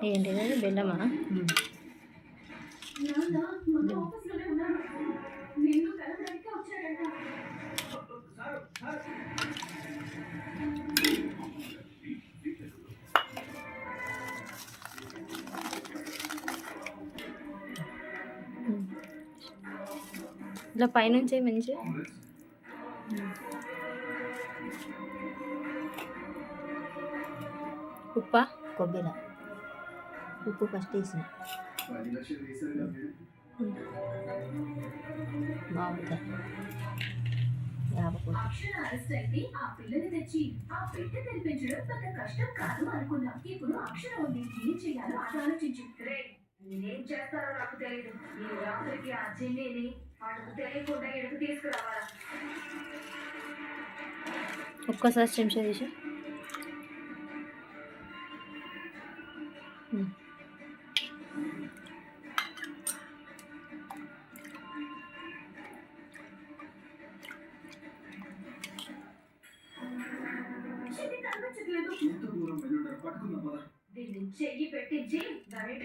ఏంటిది బెల్లమా? ఇలా పైనుంచి మంచిగా ఉప్ప కొబ్బరి ఉప్పు ఫస్ట్ వేసిన బాగుంటుంది. నేనేం చేస్తారో నాకు తెలియదు. ఈ రాత్రికి ఆ జిన్నిని వాళ్ళకు తెలియకుండా ఇక్కడికి తీసుకురావాలా? ఒక్కసారి చెంచా తీసి దీన్ని చెయ్యి పెట్టించి దాని